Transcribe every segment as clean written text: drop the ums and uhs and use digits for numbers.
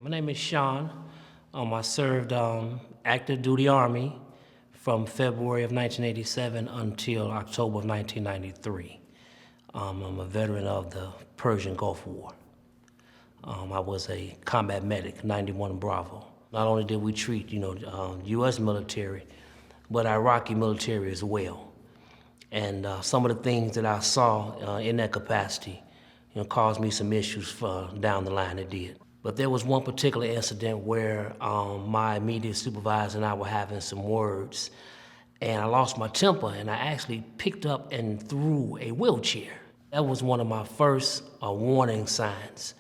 My name is Shawn. I served active duty Army from February of 1987 until October of 1993. I'm a veteran of the Persian Gulf War. I was a combat medic, 91 Bravo. Not only did we treat, U.S. military, but Iraqi military as well. And some of the things that I saw in that capacity, caused me some issues down the line. It did. But there was one particular incident where my immediate supervisor and I were having some words, and I lost my temper, and I actually picked up and threw a wheelchair. That was one of my first warning signs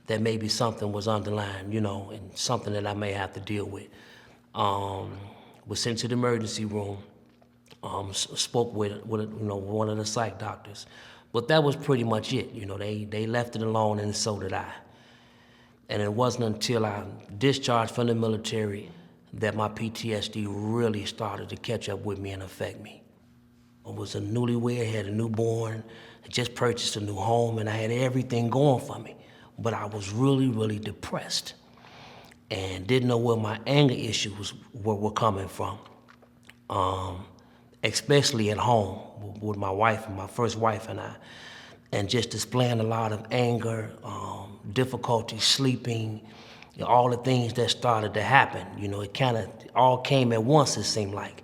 that maybe something was underlined, and something that I may have to deal with. Was sent to the emergency room, spoke with one of the psych doctors, but that was pretty much it. They left it alone, and so did I. And it wasn't until I discharged from the military that my PTSD really started to catch up with me and affect me. I was a newlywed, had a newborn, just purchased a new home, and I had everything going for me. But I was really, really depressed and didn't know where my anger issues were coming from, especially at home with my wife, my first wife and I, and just displaying a lot of anger, difficulty sleeping, all the things that started to happen. It kind of all came at once, it seemed like.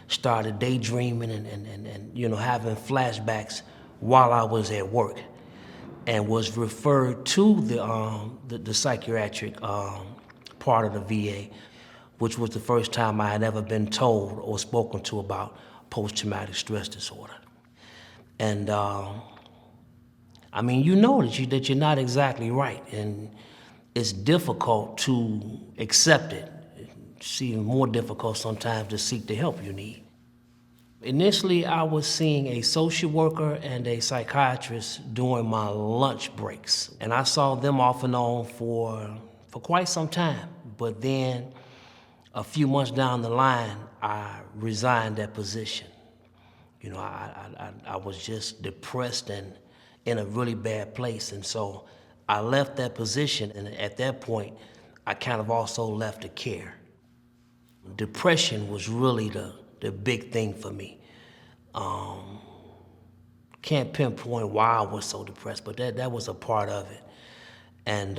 Started daydreaming and having flashbacks while I was at work, and was referred to the psychiatric part of the VA, which was the first time I had ever been told or spoken to about post-traumatic stress disorder. And that you're not exactly right, and it's difficult to accept it. It's even more difficult sometimes to seek the help you need. Initially, I was seeing a social worker and a psychiatrist during my lunch breaks, and I saw them off and on for quite some time. But then, a few months down the line, I resigned that position. I was just depressed and in a really bad place, and so I left that position, and at that point, I kind of also left the care. Depression was really the big thing for me. Can't pinpoint why I was so depressed, but that was a part of it. And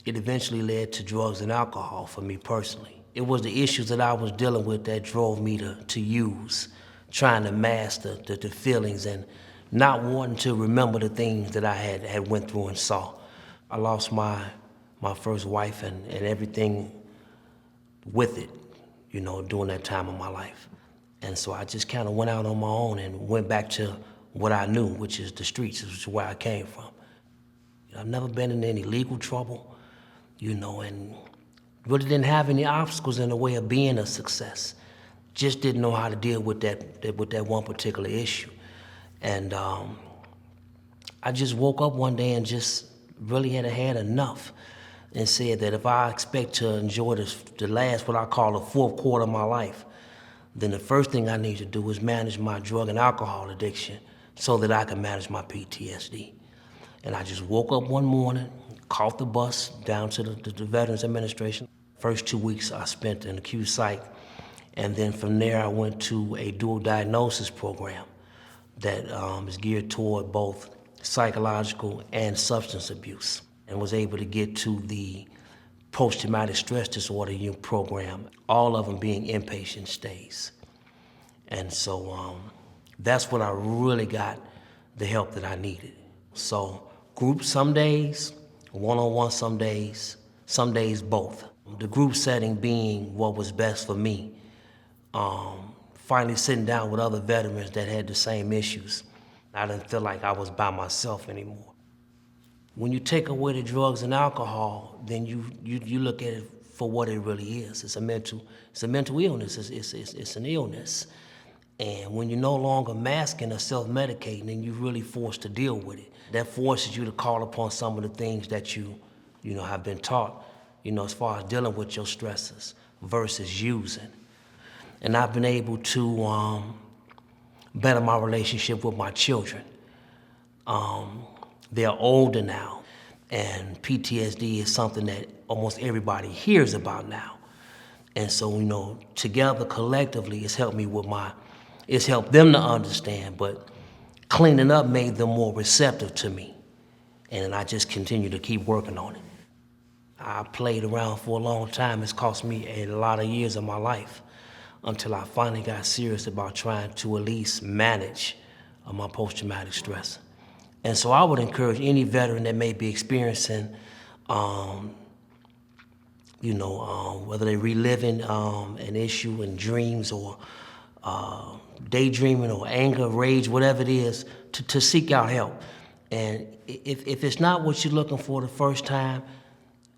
it eventually led to drugs and alcohol for me personally. It was the issues that I was dealing with that drove me to use, trying to mask the feelings and not wanting to remember the things that I had went through and saw. I lost my first wife and everything with it, during that time of my life. And so I just kind of went out on my own and went back to what I knew, which is the streets, which is where I came from. I've never been in any legal trouble, and really didn't have any obstacles in the way of being a success. Just didn't know how to deal with that one particular issue. And I just woke up one day and just really had enough, and said that if I expect to enjoy the last, what I call the fourth quarter of my life, then the first thing I need to do is manage my drug and alcohol addiction so that I can manage my PTSD. And I just woke up one morning, caught the bus down to the Veterans Administration. First 2 weeks I spent in acute psych, and then from there I went to a dual diagnosis program that is geared toward both psychological and substance abuse, and was able to get to the post-traumatic stress disorder unit program, all of them being inpatient stays. And so that's when I really got the help that I needed. So group some days, one-on-one some days both. The group setting being what was best for me. Finally sitting down with other veterans that had the same issues. I didn't feel like I was by myself anymore. When you take away the drugs and alcohol, then you look at it for what it really is. It's a mental illness. It's an illness. And when you're no longer masking or self-medicating, then you're really forced to deal with it. That forces you to call upon some of the things that you have been taught, as far as dealing with your stressors versus using. And I've been able to better my relationship with my children. They're older now, and PTSD is something that almost everybody hears about now. And so, together collectively, it's helped them to understand, but cleaning up made them more receptive to me. And I just continue to keep working on it. I played around for a long time. It's cost me a lot of years of my life until I finally got serious about trying to at least manage my post-traumatic stress. And so I would encourage any veteran that may be experiencing, whether they're reliving an issue in dreams or daydreaming or anger, rage, whatever it is, to seek out help. And if it's not what you're looking for the first time,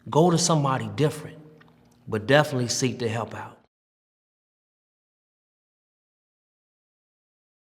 go to somebody different, but definitely seek the help out.